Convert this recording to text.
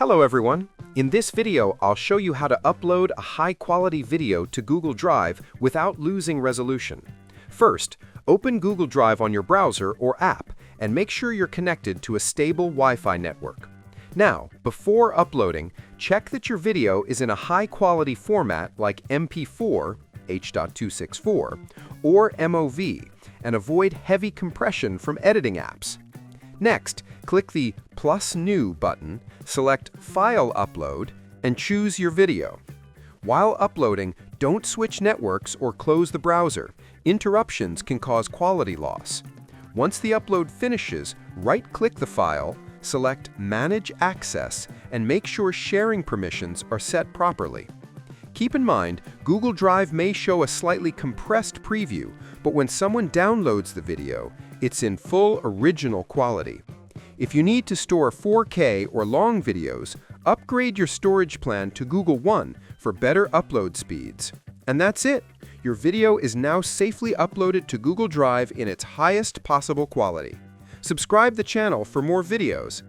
Hello everyone! In this video, I'll show you how to upload a high-quality video to Google Drive without losing resolution. First, open Google Drive on your browser or app and make sure you're connected to a stable Wi-Fi network. Now, before uploading, check that your video is in a high-quality format like MP4, H.264, or MOV, and avoid heavy compression from editing apps. Next, click the Plus New button, select File Upload, and choose your video. While uploading, don't switch networks or close the browser. Interruptions can cause quality loss. Once the upload finishes, right-click the file, select Manage Access, and make sure sharing permissions are set properly. Keep in mind, Google Drive may show a slightly compressed preview, but when someone downloads the video, it's in full original quality. If you need to store 4K or long videos, upgrade your storage plan to Google One for better upload speeds. And that's it! Your video is now safely uploaded to Google Drive in its highest possible quality. Subscribe the channel for more videos.